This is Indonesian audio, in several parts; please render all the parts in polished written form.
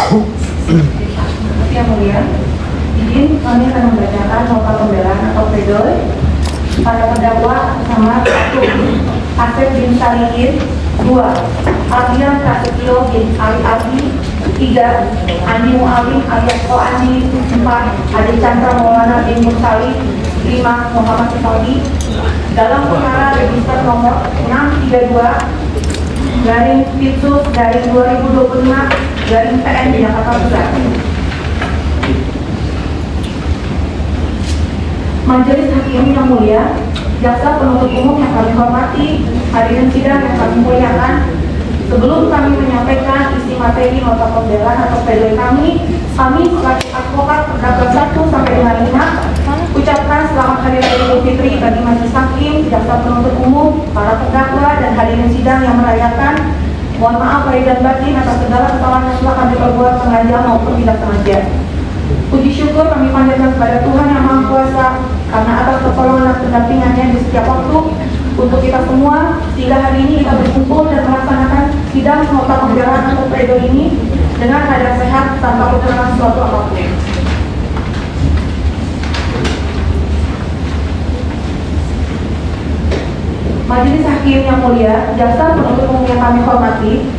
Yang mulia, izin kami akan membacakan nota pembelaan atau pledoi pada terdakwa bersama 1. Asep bin Salihin, 2. Ardian Prasetyo bin Ali Abdi, 3. Andi Mualim alias Ko Andi, 4. Ade Chandra Maulana bin Mursali, 5. Muhammad Sifaldi dalam perkara register nomor 632 garing Pitsus garing 2025 garing PN di Jakarta Pusat. Majelis Hakim yang mulia, jaksa penuntut umum yang kami hormati, hadirin sidang yang kami muliakan, sebelum kami menyampaikan isi materi nota pembelaan atau pledoi kami selaku advokat terdakwa 1 sampai dengan 5 ucapkan selamat Hari Raya Idul Fitri bagi majelis hakim, jaksa penuntut umum, para terdakwa dan hadirin sidang yang merayakan. Mohon maaf lahir dan batin atas segala kesalahan yang telah kami perbuat sengaja maupun tidak sengaja. Puji syukur kami panjatkan kepada Tuhan Yang Maha Kuasa karena atas pertolongan dan pendampingannya di setiap waktu untuk kita semua, sehingga hari ini kita berkumpul dan melaksanakan sidang nota pembelaan atau pledoi ini dengan keadaan sehat tanpa kekurangan suatu apapun. Majelis Hakim yang mulia, jaksa penuntut umum yang kami hormati,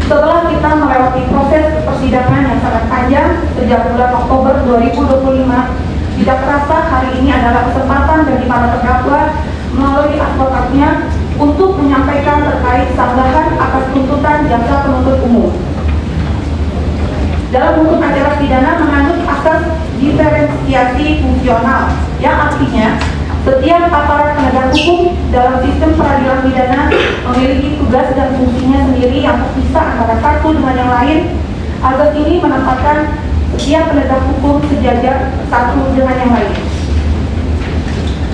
setelah kita melewati proses persidangan yang sangat panjang sejak bulan Oktober 2025, tidak terasa hari ini adalah kesempatan bagi para terdakwa melalui advokatnya untuk menyampaikan terkait sanggahan atas tuntutan jaksa penuntut umum. Dalam hukum acara pidana mengandung asas diferensiasi fungsional, yang artinya setiap aparat penegak hukum dalam sistem peradilan pidana memiliki tugas dan fungsinya sendiri yang terpisah antara satu dengan yang lain. Asas ini menempatkan setiap penegak hukum sejajar satu dengan yang lain.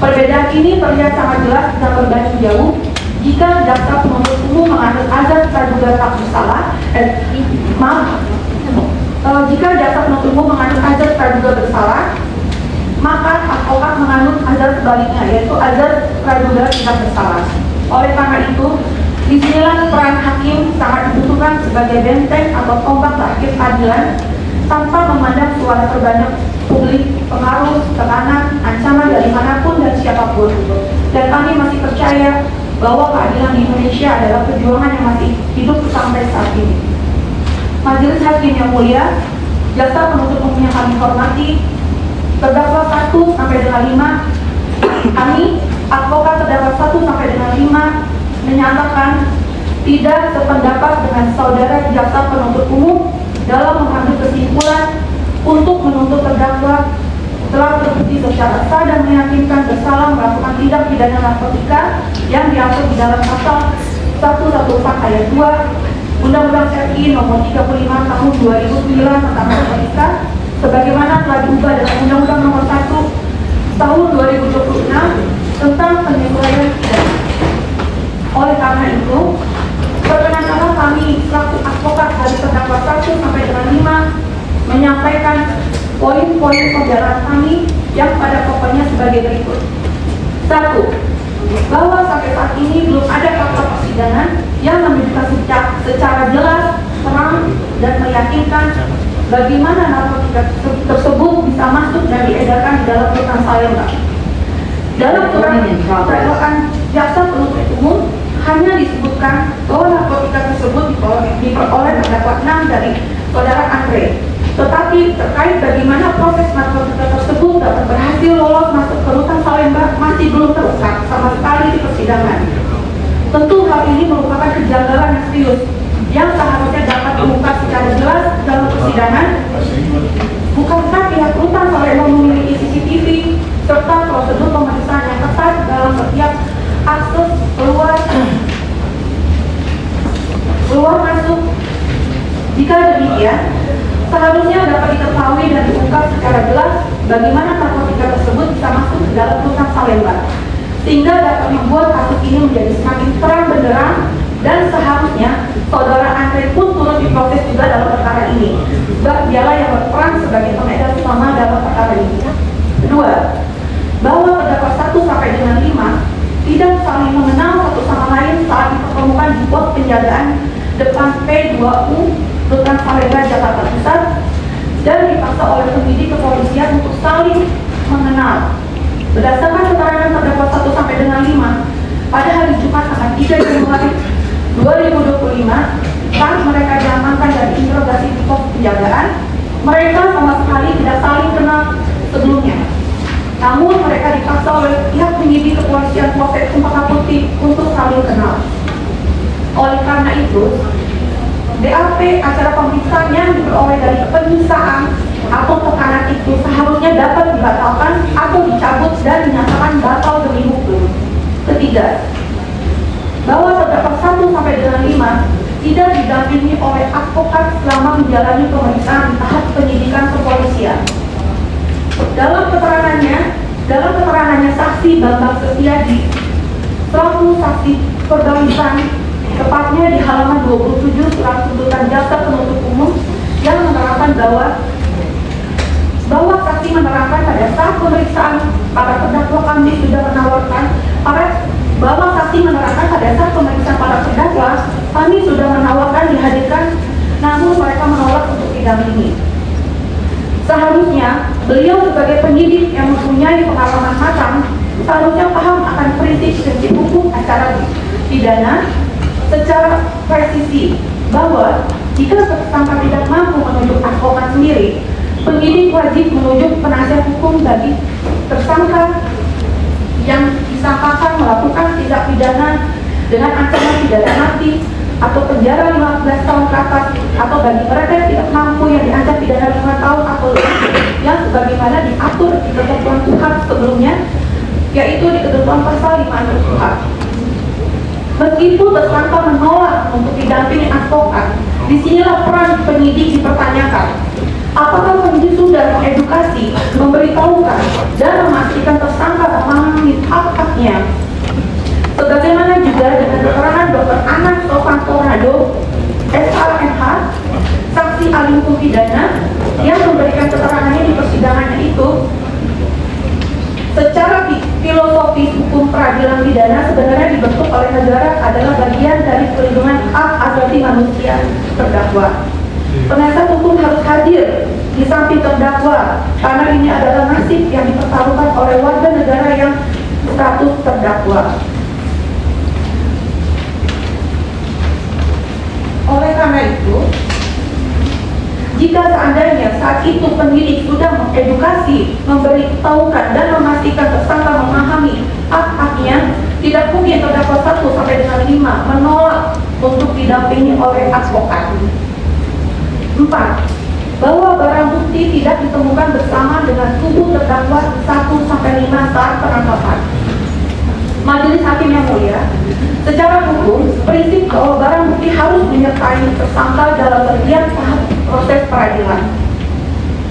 Perbedaan ini terlihat sangat jelas dan berbanding jauh jika jaksa penuntut umum menganut azas praduga tak bersalah. Jika jaksa penuntut umum menganut azas praduga bersalah, maka advokat menganut azas sebaliknya, yaitu azas praduga tidak bersalah. Oleh karena itu, disinilah peran hakim sangat dibutuhkan sebagai benteng atau tombak terakhir keadilan tanpa memandang suara terbanyak publik, pengaruh, tekanan, ancaman dari manapun dan siapapun. Dan kami masih percaya bahwa keadilan di Indonesia adalah perjuangan yang masih hidup sampai saat ini. Majelis Hakim yang mulia, jaksa penuntut umum yang kami hormati, terdakwa 1 sampai dengan 5, kami advokat terdakwa 1 sampai dengan 5 menyatakan tidak sependapat dengan saudara jaksa penuntut umum dalam mengambil kesimpulan untuk menuntut terdakwa telah terbukti secara sah dan meyakinkan bersalah melakukan tindak pidana narkotika yang diatur di dalam pasal 114 ayat 2 Undang-Undang RI nomor 35 tahun 2009 tentang narkotika sebagaimana telah diubah dengan Undang-Undang nomor 1 tahun 2026 tentang penyesuaian pidana. Oleh karena itu, perkenankanlah kami selaku advokat dari terdakwa 1 sampai dengan 5 menyampaikan poin-poin pembelaan kami yang pada pokoknya sebagai berikut. 1. Bahwa sampai saat ini belum ada fakta persidangan yang menunjukkan secara jelas, terang, dan meyakinkan bagaimana narkotika tersebut bisa masuk dan diedarkan di dalam rutan Salemba. Dalam surat dakwaan jaksa penuntut umum hanya disebutkan bahwa narkotika tersebut diperoleh terdakwa 6 dari saudara Andre. Tetapi terkait bagaimana proses narkotika tersebut dapat berhasil lolos masuk ke rutan Salemba masih belum terungkap sama sekali di persidangan. Tentu hal ini merupakan kejanggalan yang serius yang seharusnya dapat diungkap secara jelas dalam persidangan. Bukankah pihak rutan Salemba memiliki CCTV serta prosedur pemeriksaan yang ketat dalam setiap akses keluar masuk? Jika demikian, seharusnya dapat diketahui dan diungkap secara jelas bagaimana narkotika tersebut bisa masuk ke dalam rutan Salemba, sehingga dapat membuat kasus ini menjadi semakin terang benderang. Dan seharusnya saudara Andre pun turut diproses juga dalam perkara ini, sebab dialah yang berperan sebagai pengedar utama dalam perkara ini. 2. Bahwa terdakwa 1 sampai dengan 5 tidak saling mengenal satu sama lain saat dipertemukan di pos penjagaan depan P2U Rutan Salemba, Jakarta Pusat dan dipaksa oleh penyidik kepolisian untuk saling mengenal. Berdasarkan keterangan terdakwa 1 sampai dengan 5, pada hari Jumat tanggal 3 Januari 2025, saat mereka diamankan dan diinterogasi di pos penjagaan, mereka sama sekali tidak saling kenal sebelumnya. Namun mereka dipaksa oleh pihak penyidik kepolisian Polsek Cempaka Putih untuk saling kenal. Oleh karena itu, BAP acara pemeriksaan yang diperoleh dari penyiksaan atau tekanan itu seharusnya dapat dibatalkan atau dicabut dan dinyatakan batal demi hukum. Ketiga, bahwa terdakwa 1 sampai dengan 5 tidak didampingi oleh advokat selama menjalani pemeriksaan di tahap penyidikan kepolisian. Dalam keterangannya saksi Bambang Setiadi selaku saksi perbalisan, tepatnya di halaman 27 surat tuntutan jaksa penuntut umum yang menerangkan bahwa saksi menerangkan pada saat pemeriksaan para terdakwa kami sudah menawarkan bahwa saksi menerangkan pada saat pemeriksaan para terdakwa kami sudah menawarkan dihadirkan, namun mereka menolak untuk didampingi. Seharusnya beliau sebagai penyidik yang mempunyai pengalaman matang seharusnya paham akan prinsip hukum acara pidana secara presisi, bahwa jika tersangka tidak mampu menunjuk advokat sendiri, penyidik wajib menunjuk penasihat hukum bagi tersangka yang disangkakan melakukan tindak pidana dengan ancaman pidana mati atau penjara 15 tahun ke atas, atau bagi mereka yang tidak mampu yang diancam pidana 5 tahun atau lebih, yang sebagaimana diatur di ketentuan KUHP sebelumnya, yaitu di ketentuan pasal 5 KUHP. Meskipun tersangka menolak untuk didampingi advokat, disinilah peran penyidik dipertanyakan. Apakah penyidik sudah mengedukasi, memberitahukan, dan memastikan tersangka memahami hak-haknya? Sebagaimana juga dengan keterangan Dr. Anas Sovanto, SRMH, saksi ahli hukum pidana, yang memberikan keterangannya di persidangannya itu, secara filosofis hukum peradilan pidana sebenarnya dibentuk oleh negara adalah bagian dari perlindungan hak asasi manusia terdakwa. Penasihat hukum harus hadir di samping terdakwa karena ini adalah nasib yang dipertaruhkan oleh warga negara yang status terdakwa. Oleh karena itu, jika seandainya saat itu penyidik sudah mengedukasi, memberitahukan dan memastikan tersangka memahami hak-haknya, tidak mungkin terdakwa 1 sampai dengan 5 menolak untuk didampingi oleh advokat. 4. Bahwa barang bukti tidak ditemukan bersama dengan tubuh terdakwa 1 sampai 5 saat penangkapan. Majelis Hakim yang mulia, secara hukum, prinsip bahwa barang bukti harus menyertai tersangka dalam setiap tahap proses peradilan.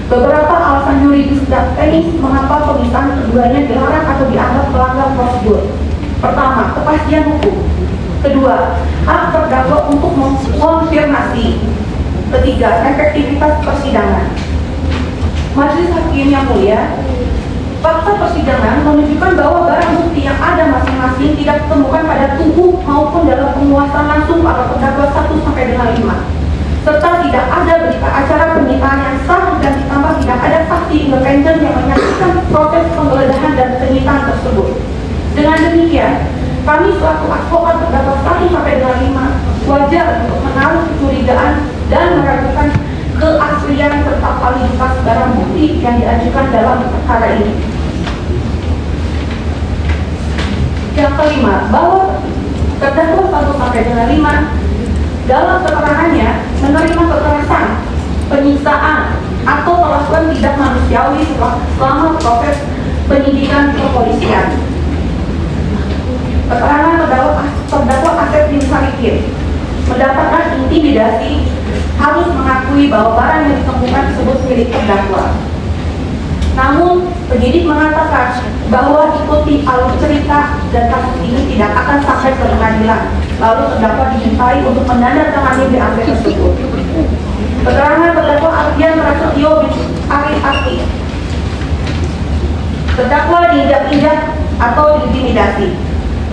Beberapa alasan yuridis dan teknis mengapa pemisahan keduanya dilarang atau dianggap melanggar prosedur. Pertama, kepastian hukum. Kedua, hak terdakwa untuk mengonfirmasi. Ketiga, efektivitas persidangan. Majelis Hakim yang mulia, fakta persidangan menunjukkan bahwa barang bukti yang ada masing-masing tidak ditemukan pada tubuh maupun dalam penguasaan langsung para terdakwa 1 sampai dengan 5, serta tidak ada berita acara penyitaan yang sah dan ditambah tidak ada saksi independen yang menyaksikan proses penggeledahan dan penyitaan tersebut. Dengan demikian, kami selaku advokat terdakwa 1 sampai dengan 5 wajar untuk menaruh kecurigaan dan meragukan keaslian serta validitas barang bukti yang diajukan dalam perkara ini. Yang kelima, bahwa terdakwa 1 sampai dengan 5 dalam keterangannya menerima kekerasan, penyiksaan, atau perlakuan tidak manusiawi selama proses penyidikan kepolisian. Keterangan terdakwa Asep bin Sarikin mendapatkan intimidasi, harus mengakui bahwa barang yang ditemukan tersebut milik terdakwa. Namun, penyidik mengatakan bahwa ikuti alur cerita dan kasus ini tidak akan sampai ke pengadilan. Lalu terdakwa dimintai untuk menandatangani BAP tersebut. Keterangan terdakwa Ardian Prasetyo bin Ari, terdakwa diinjak-injak atau diintimidasi.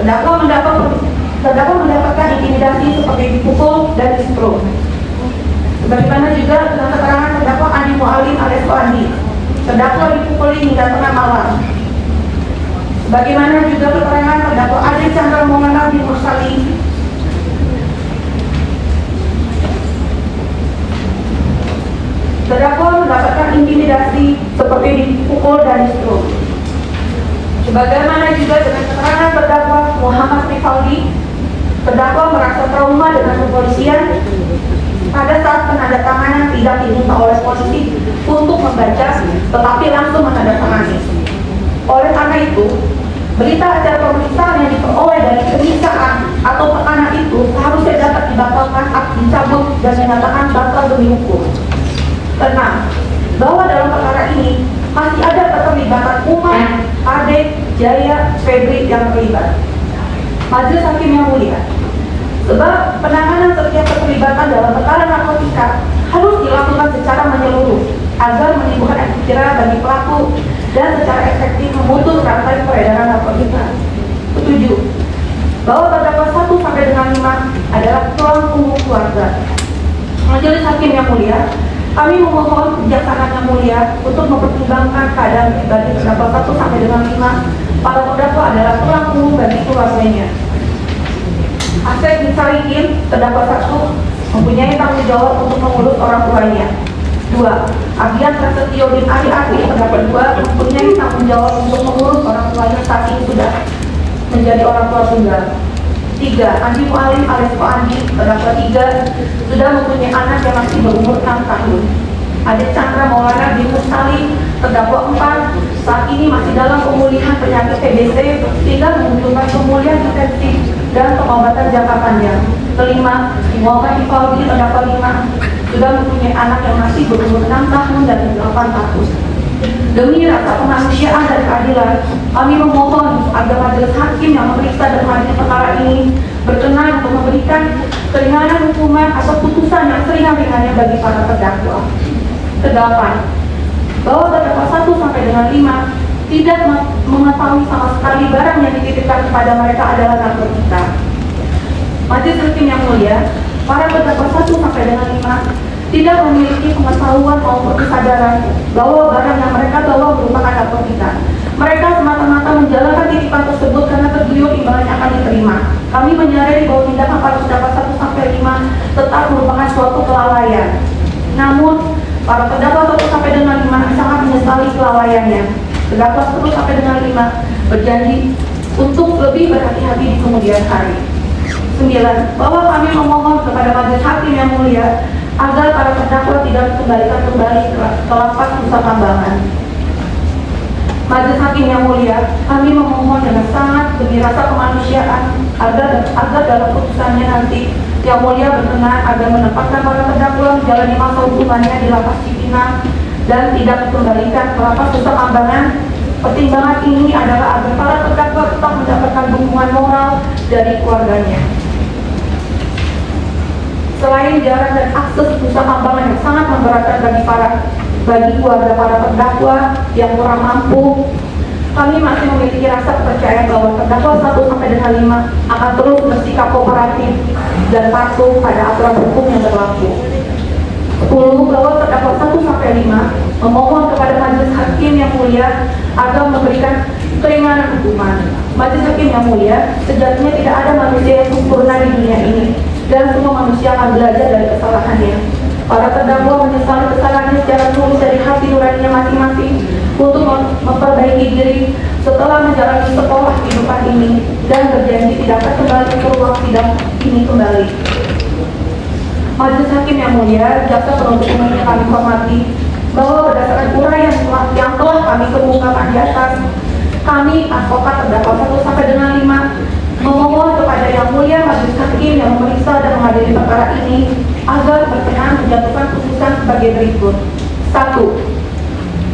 Terdakwa mendapatkan intimidasi seperti dipukul dan disetruk. Sebagaimana juga dalam keterangan terdakwa Andi Mualim alias Andi. Terdakwa dipukuli hingga tengah malam. Bagaimana juga keterangan terdakwa Ade Chandra Maulana bin Mursali terdakwa mendapatkan intimidasi seperti dipukul dan distruk. Sebagaimana juga dengan keterangan terdakwa Muhammad Rifaldi, terdakwa merasa trauma dengan kepolisian pada saat penandatanganan tidak diminta oleh polisi untuk membaca, tetapi langsung menandatangani. Oleh karena itu, berita acara pemeriksaan yang diperoleh dari penyiksaan atau tekanan itu seharusnya dapat dibatalkan atau dicabut dan dinyatakan batal demi hukum. Karena bahwa dalam perkara ini masih ada keterlibatan Umar, Ade, Jaya, Febri yang terlibat. Majelis Hakim yang mulia, sebab penanganan setiap keterlibatan dalam perkara narkotika harus dilakukan secara menyeluruh agar menimbulkan efek jerah bagi pelaku dan secara efektif memutus rantai peredaran narkotika. Setuju bahwa terdakwa 1 sampai dengan 5 adalah tulang punggung keluarga. Majelis Hakim yang mulia, kami memohon kebijaksanaan yang mulia untuk mempertimbangkan keadaan pribadi terdakwa 1 sampai dengan 5. Para terdakwa adalah tulang punggung bagi keluarganya. Asep bin Sarikin, terdakwa 1, mempunyai tanggung jawab untuk mengurus orang tuanya. 2. Agian Prasetyo bin Ali Akhi, terdakwa 2, mempunyai tanggung jawab untuk mengurus orang tuanya saat ini sudah menjadi orang tua tunggal. 3. Andi Mualim alias Pak Andi, terdakwa 3, sudah mempunyai anak yang masih berumur 6 tahun. Ade Chandra Maulana bin Mursali, terdakwa 4, saat ini masih dalam pemulihan penyakit TBC sehingga membutuhkan pemulihan intensif dan pengobatan jangka panjang. 5. Muhammad Rifaldi, terdakwa 5, sudah mempunyai anak yang masih berumur 6 tahun dan 8 tahun. Demi rasa kemanusiaan dan keadilan, kami memohon agar majelis hakim yang memeriksa dan mengadili perkara ini berkenan untuk memberikan keringanan hukuman atau putusan yang seringan-ringannya bagi para terdakwa. 8. Bahwa terdakwa 1 sampai dengan 5 tidak mengetahui sama sekali barang yang dititipkan kepada mereka adalah narkotika. Majelis Hakim yang mulia, para terdakwa 1 sampai dengan 5 tidak memiliki pengetahuan maupun kesadaran bahwa barang yang mereka bawa merupakan narkotika. Mereka semata-mata menjalankan titipan tersebut karena tergiur imbalan yang akan diterima. Kami menyadari bahwa tindakan para terdakwa 1 sampai 5 tetap merupakan suatu kelalaian. Namun, para terdakwa 1 sampai dengan 5 sangat menyesali kelalaiannya. Terdakwa 1 sampai dengan 5 berjanji untuk lebih berhati-hati di kemudian hari. 9. Bahwa kami memohon kepada majelis hakim yang mulia agar para terdakwa tidak dikembalikan kembali ke lapas Nusa Kambangan. Majelis Hakim yang mulia, kami memohon dengan sangat demi rasa kemanusiaan agar dalam putusannya nanti yang mulia berkenan agar menempatkan para terdakwa menjalani masa hukumannya di lapas Cipinang dan tidak dikembalikan ke lapas Nusa Kambangan. Pertimbangan ini adalah agar para terdakwa tetap mendapatkan dukungan moral dari keluarganya. Selain jarak dan akses Nusa Kambangan yang sangat memberatkan bagi keluarga para terdakwa yang kurang mampu, kami masih memiliki rasa kepercayaan bahwa terdakwa 1 sampai dengan 5 akan terus bersikap kooperatif dan patuh pada aturan hukum yang berlaku. 10. Bahwa terdakwa 1 sampai 5 memohon kepada majelis hakim yang mulia agar memberikan keringanan hukuman. Majelis hakim yang mulia, sejatinya tidak ada manusia yang sempurna di dunia ini dan semua manusia akan belajar dari kesalahannya. Para terdakwa menyesali kesalahannya secara tulus dari hati nuraninya masing-masing untuk memperbaiki diri setelah menjalani sekolah kehidupan ini dan berjanji tidak akan kembali ke ruang sidang ini kembali. Majelis Hakim yang mulia, jaksa penuntut umum yang kami hormati, bahwa berdasarkan uraian yang telah kami kemukakan di atas, kami advokat terdakwa 1 sampai dengan 5 memohon kepada yang mulia majelis hakim yang memeriksa dan mengadili perkara ini agar berkenan menjatuhkan putusan sebagai berikut. 1.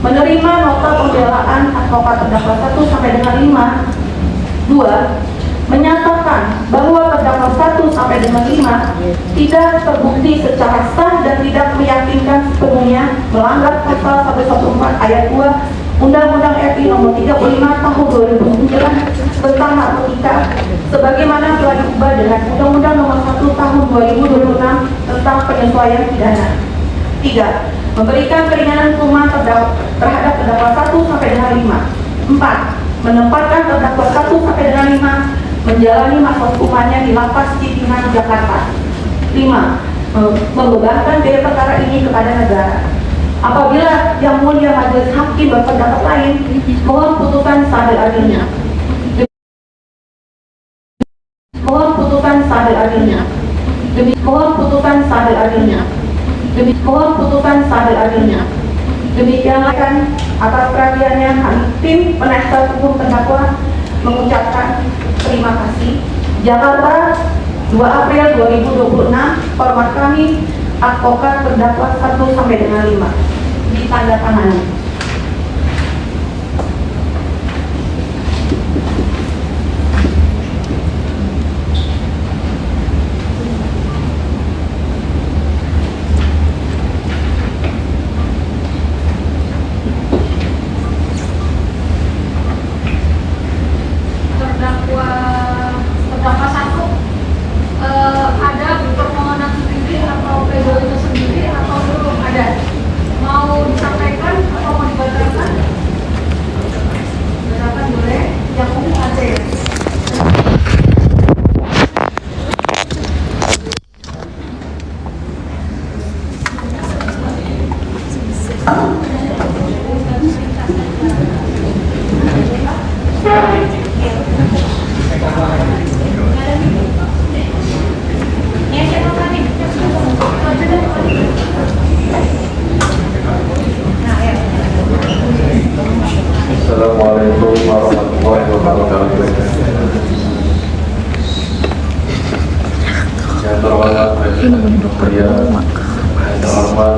Menerima nota pembelaan advokat terdakwa 1 sampai dengan 5. 2. Menyatakan bahwa terdakwa 1 sampai dengan 5 tidak terbukti secara sah dan tidak meyakinkan sepenuhnya melanggar pasal 114 ayat 2 Undang-Undang RI Nomor 35 Tahun 2009 tentang narkotika sebagaimana telah diubah dengan Undang-Undang Nomor 1 Tahun 2026 tentang penyesuaian pidana. 3. Memberikan keringanan hukuman terhadap terdakwa 1 sampai dengan 5. 4. Menempatkan terdakwa 1 sampai dengan 5 menjalani masa hukumannya di Lapas Cipinang, Jakarta. 5. Membebankan biaya perkara ini kepada negara. Apabila Yang Mulia Majelis Hakim berpendapat lain, mohon putusan seadil-adilnya. Mohon putusan seadil-adilnya. Mohon putusan seadil-adilnya. Mohon putusan seadil-adilnya. Demikianlah kan atas perhatiannya kami tim penasihat hukum terdakwa mengucapkan terima kasih. Jakarta, 2 April 2026. Hormat kami, advokat terdakwa 1 sampai dengan 5. Ditandatangani. Terdakwa 1, ada permohonan sendiri atau pledoi sendiri atau belum ada? Mau disampaikan atau mau dibacakan? Bacakan boleh. Yang umum ada ya. Assalamualaikum warahmatullahi wabarakatuh. Yang terhormat Presiden Republik Indonesia, yang terhormat